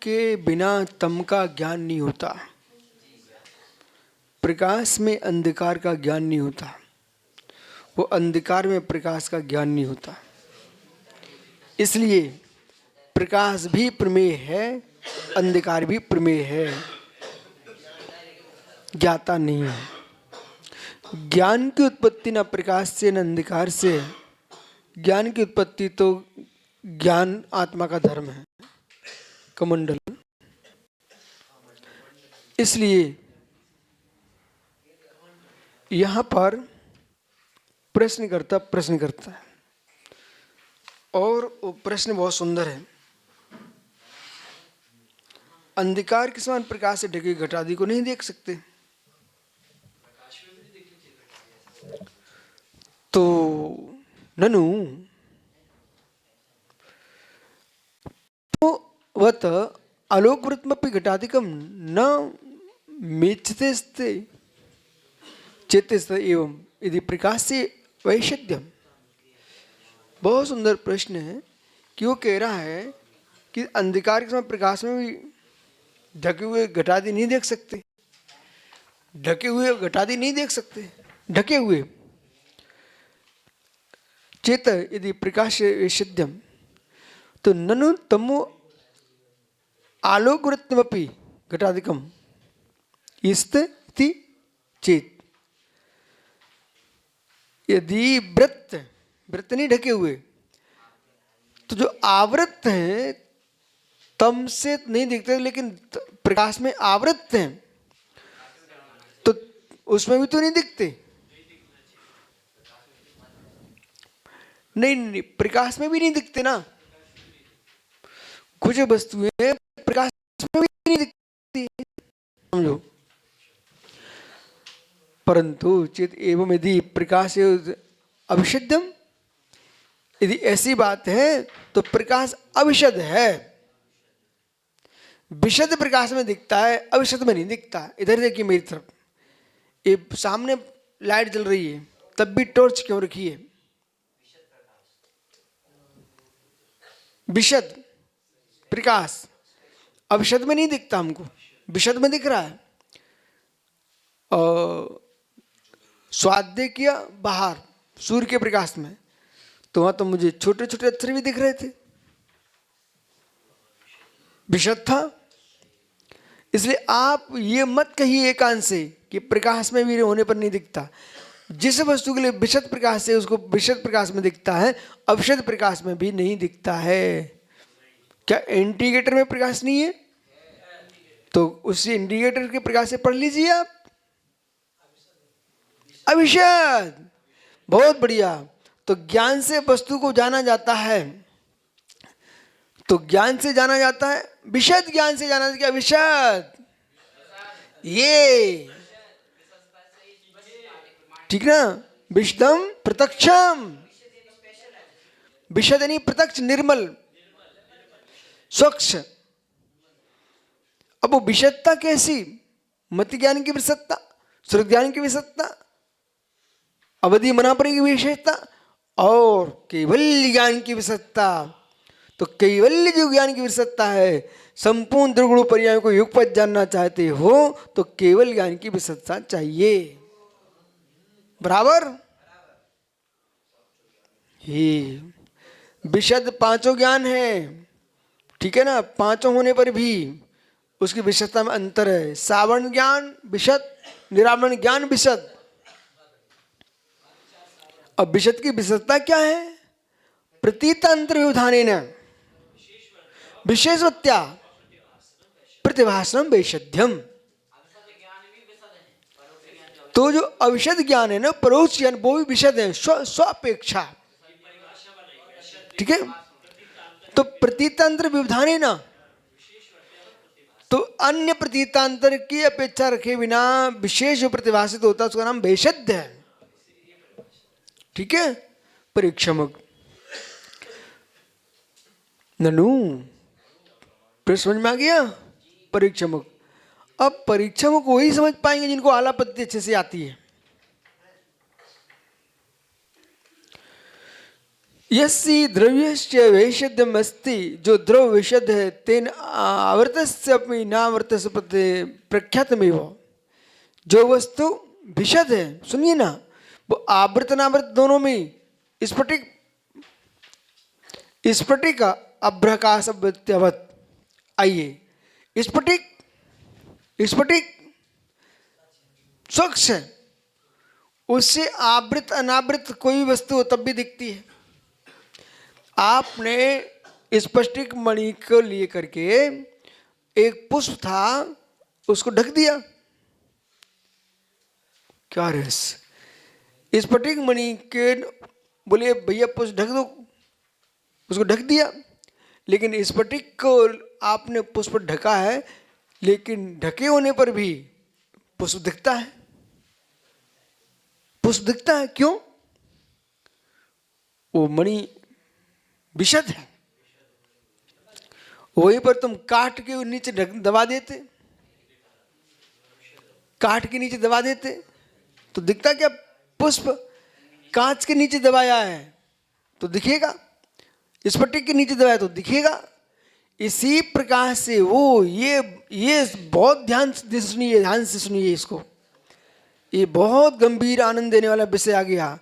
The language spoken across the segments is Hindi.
के बिना तम का ज्ञान नहीं होता, प्रकाश में अंधकार का ज्ञान नहीं होता, वो अंधकार में प्रकाश का ज्ञान नहीं होता। इसलिए प्रकाश भी प्रमेय है, अंधकार भी प्रमेय है, ज्ञाता नहीं है। ज्ञान की उत्पत्ति न प्रकाश से न अंधकार से, ज्ञान की उत्पत्ति तो ज्ञान आत्मा का धर्म है, कमंडल। इसलिए यहां पर प्रश्न करता है और वो प्रश्न बहुत सुंदर है। अंधकार के समान प्रकाश से ढके घटादि को नहीं देख सकते, तो ननु वत आलोकवृत्तमपि घटादिकं न मेच्यते चेतस्ते एवं यदि प्रकाश से वैशद्यम। बहुत सुंदर प्रश्न है कि वो कह रहा है कि अंधकार के समय प्रकाश में भी ढके हुए घटादि नहीं देख सकते, ढके हुए घटादि नहीं देख सकते, ढके हुए चेत यदि प्रकाश वैशद्यम तो ननु तमो आलोकवृत्तमपि घटादिकम इति चेत। यदि वृत्त नहीं ढके हुए तो जो आवृत्त हैं तम से नहीं दिखते, लेकिन प्रकाश में आवृत्त हैं तो उसमें भी तो नहीं दिखते। नहीं, प्रकाश में भी नहीं दिखते ना। कुछ वस्तुएं प्रकाश में भी नहीं दिखती, समझो। परंतु चेत एवं यदि प्रकाश अविशद्यम, यदि ऐसी बात है तो प्रकाश अविशद है, विशद प्रकाश में दिखता है, अविशद में नहीं दिखता। इधर देखिए मेरी तरफ, ये सामने लाइट जल रही है तब भी टॉर्च क्यों रखी है? विशद प्रकाश अविशद में नहीं दिखता, हमको विशद में दिख रहा है। और स्वाध्याय किया बाहर सूर्य के प्रकाश में, तो वहां तो मुझे छोटे छोटे अक्षर भी दिख रहे थे, विशद था। इसलिए आप ये मत कहिए एकांत से कि प्रकाश में भी होने पर नहीं दिखता। जिस वस्तु के लिए विशद प्रकाश से उसको विशद प्रकाश में दिखता है, अविशद प्रकाश में भी नहीं दिखता है। क्या इंडिकेटर में प्रकाश नहीं है? तो उसी इंडिकेटर के प्रकाश से पढ़ लीजिए आप, अविशद। बहुत बढ़िया। तो ज्ञान से वस्तु को जाना जाता है, तो ज्ञान से जाना जाता है, विशद ज्ञान से जाना जाता है, विशद। ये ठीक ना? विशदम प्रत्यक्षम, विशद यानी प्रत्यक्ष, निर्मल, स्वच्छ। अब वो विशदता कैसी? मति ज्ञान की विशदता, श्रुत ज्ञान की विशदता, अवधि मनापरी की विशेषता और कैवल्य ज्ञान की विशदता। तो कैवल्य जो ज्ञान की विशदता है, संपूर्ण दुर्गुण पर्यायों को युगपत जानना चाहते हो तो केवल ज्ञान की विशदता चाहिए। बराबर? ही विशद पांचों ज्ञान है, ठीक है ना? पांचों होने पर भी उसकी विशदता में अंतर है। सावरण ज्ञान विशद, निरावरण ज्ञान विशद। अब विशद की विशदता क्या है? प्रतीतांतर व्यवधानेन विशेषवत्या प्रतिभासनम वैशद्यम। तो जो अविशद ज्ञान है ना, परोक्ष ज्ञान, वो भी विशद है, स्वापेक्षा, ठीक है? तो प्रतीतांतर व्यवधानेन, तो अन्य प्रतीतांतर की अपेक्षा रखे बिना विशेष जो प्रतिभासित होता है उसका नाम वैशद्य है, ठीक है? परीक्षमक। ननु प्रश्न समझ में आ गया? परीक्षमक। अब परीक्षमक वही समझ पाएंगे जिनको आलापत्ति अच्छे से आती है। यस्सी द्रव्यस्य वैशद्यम अस्ति, जो द्रव्य विशद है, तेन आवृतस्य अपि नावृतस्य प्रख्यातमेव। जो वस्तु विशद है, सुनिए ना, वो आवृत अनावृत दोनों में स्फटिक स्फटिक अभ्रकाशवत। आइए, स्फटिक स्फटिक स्वच्छ है, उससे आवृत अनावृत कोई वस्तु हो तब भी दिखती है। आपने स्फटिक मणि को लिए करके एक पुष्प था, उसको ढक दिया, क्या रहस्य? स्फटिक मणि के बोले भैया पुष्प ढक दो, उसको ढक दिया, लेकिन स्फटिक को आपने पुष्प ढका है, लेकिन ढके होने पर भी पुष्प दिखता है। पुष्प दिखता है, क्यों? वो मणि विशद है। वहीं पर तुम काट के नीचे दबा देते, काट के नीचे दबा देते तो दिखता क्या? पुष्प। कांच के नीचे दबाया है तो दिखेगा, स्फटिक के नीचे दबाया तो दिखेगा। इसी प्रकार से वो ये बहुत ध्यान से सुनिए, ध्यान से सुनिए इसको, ये बहुत गंभीर आनंद देने वाला विषय आ गया।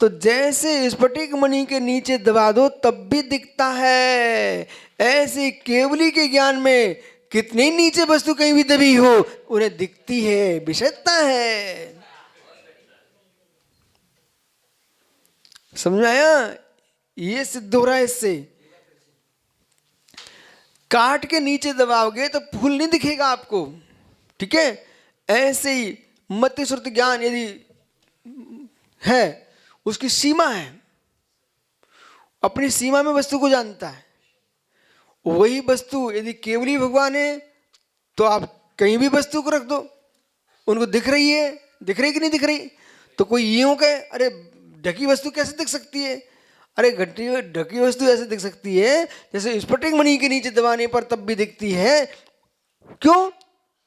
तो जैसे स्फटिक मणि के नीचे दबा दो तब भी दिखता है, ऐसे केवली के ज्ञान में कितनी नीचे वस्तु कहीं भी दबी हो उन्हें दिखती है, विषदता है। समझ आया? ये सिद्ध हो रहा है इससे। काट के नीचे दबाओगे तो फूल नहीं दिखेगा आपको, ठीक है? ऐसे ही मति श्रुति ज्ञान यदि है, उसकी सीमा है, अपनी सीमा में वस्तु को जानता है। वही वस्तु यदि केवली भगवान है तो आप कहीं भी वस्तु को रख दो, उनको दिख रही है, दिख रही कि नहीं दिख रही? तो कोई यूं कहे अरे ढकी वस्तु कैसे दिख सकती है? अरे ढकी वस्तु ऐसे दिख सकती है जैसे स्फटिक मणि के नीचे दबाने पर तब भी दिखती है। क्यों?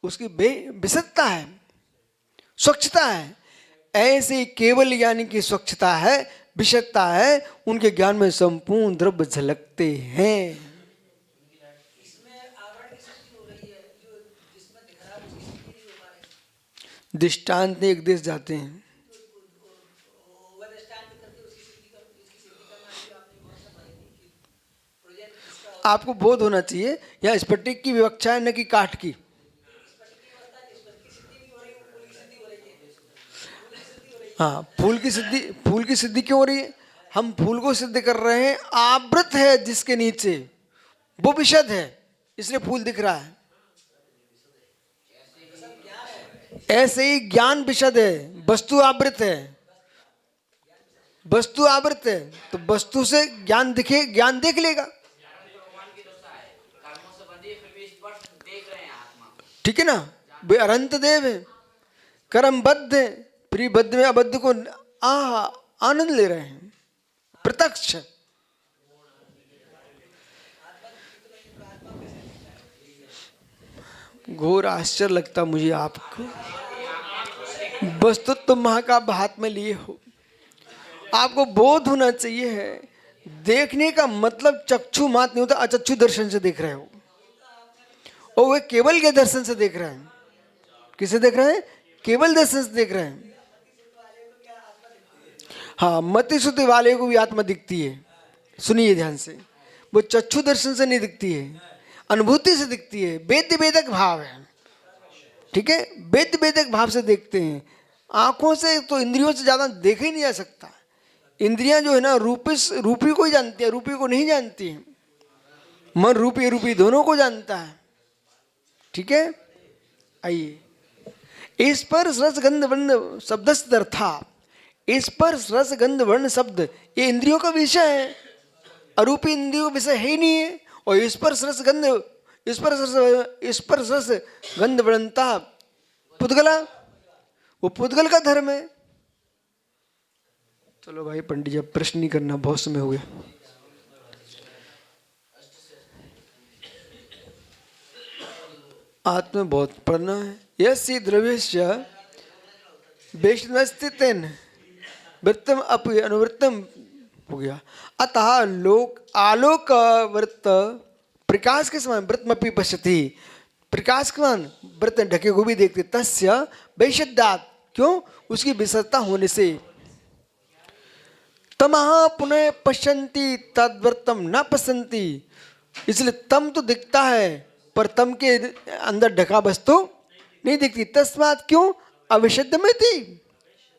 उसकी विशुद्धता है, स्वच्छता है। ऐसे केवल ज्ञानी की स्वच्छता है, विशुद्धता है, उनके ज्ञान में संपूर्ण द्रव्य झलकते हैं। दृष्टांत ने एक देश जाते हैं, आपको बोध होना चाहिए या स्फटिक की विवक्षा है न कि काठ की। हाँ, फूल की सिद्धि क्यों हो रही है? हम फूल को सिद्ध कर रहे हैं, आवृत है जिसके नीचे वो विशद है, इसलिए फूल दिख रहा है। ऐसे ही ज्ञान विशद है, वस्तु आवृत है। वस्तु आवृत है तो वस्तु से ज्ञान दिखे, ज्ञान देख लेगा, ठीक है ना? वे अनंत देव है, कर्मबद्ध है, प्रियबद्ध में अबद्ध को आनंद ले रहे हैं, प्रत्यक्ष। घोर आश्चर्य लगता मुझे आपको, वस्तु तुम महाकाव्य हाथ में लिए हो, आपको बोध होना चाहिए है। देखने का मतलब चक्षु मात्र नहीं होता, अचक्षु दर्शन से देख रहे हो, और वे केवल के दर्शन से देख रहे हैं। किसे देख रहे हैं? केवल दर्शन से देख रहे हैं। हाँ, मति श्रुति वाले को भी आत्मा दिखती है, सुनिए ध्यान से, वो चक्षु दर्शन से नहीं दिखती है, अनुभूति से दिखती है, वेद्य वेदक भाव है, ठीक है? वेद्य वेदक भाव से देखते हैं। आंखों से तो इंद्रियों से ज्यादा देखा ही नहीं जा सकता। इंद्रियां जो है ना रूपी को ही जानती है, रूपी को नहीं जानती है। मन रूपी दोनों को जानता है, ठीक है? आइए, स्पर्श रस गंध वर्ण शब्दस्तर्था, स्पर्श रस गंध वर्ण शब्द ये इंद्रियों का विषय है, अरूपी इंद्रियों का विषय है ही नहीं है। और स्पर्श रस गंध वर्णता पुद्गला, वो पुद्गल का धर्म है। चलो भाई पंडित जी, प्रश्न नहीं करना, बहुत समय हो गया। आत्मा बहुत पढ़ना है। यस्य द्रव्यस्य वैष्णवस्तितेन वृत्तम अपि अनुवृत्तम हो गया। अतः लोक आलोक वृत्त प्रकाश के समान वृत्तमपि पश्यति, प्रकाश के समान वृत्त ढके को भी देखते, तस्य वैशद्यात्, क्यों? उसकी विशेषता होने से। तमः पुनः पश्यन्ति तद्वृत्तम न पश्यन्ति, इसलिए तम तो दिखता है पर तम के अंदर ढका वस्तु नहीं दिखती। तस्मात्, क्यों? अविशुद्ध में थी,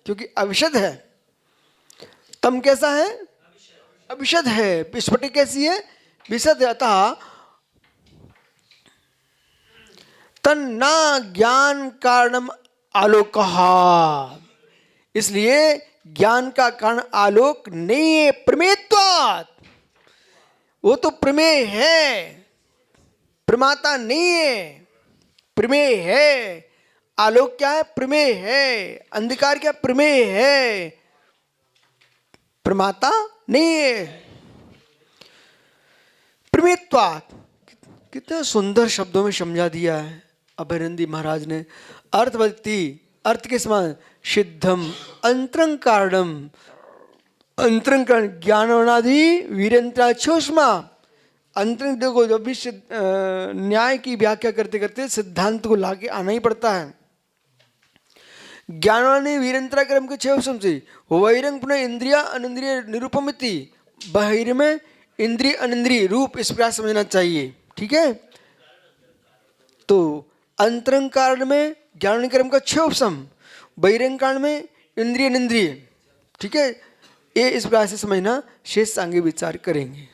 क्योंकि अविशुद्ध है। तम कैसा है? अविशुद्ध है। स्फटिक कैसी है? विशुद्ध है। अतः तन्ना ज्ञान कारणम आलोकः, इसलिए ज्ञान का कारण आलोक नहीं है, प्रमेयत्वात्, वो तो प्रमेय है, प्रमाता नहीं है, प्रमेय है। आलोक क्या है? प्रमेय है। अंधकार क्या? प्रमेय है, प्रमाता नहीं है। प्रमेयत्वात्, कितने सुंदर शब्दों में समझा दिया है अभयनंदी महाराज ने। अर्थ बदलती, अर्थ के समान सिद्धम अंतरंग कारणम, अंतरंग कारण ज्ञानवनादि वीरंत्राक्षोष्मा। अंतरंग देखो, जब भी न्याय की व्याख्या करते करते सिद्धांत को लाके आना ही पड़ता है। ज्ञानवानी वीरंत्रा क्रम के 6 से वैरंग पुनः इंद्रिया अनिंद्रिय निरूपमिति, बाहिर में इंद्रिय अनिंद्रिय रूप, इस प्रकार समझना चाहिए। ठीक है, तो अंतरंग कारण में ज्ञान क्रम का 6 उपसम, बहिरंग कारण में इंद्रिय अनिंद्रिय। ठीक है, ये इस प्रकार से समझना, शेष आगे विचार करेंगे।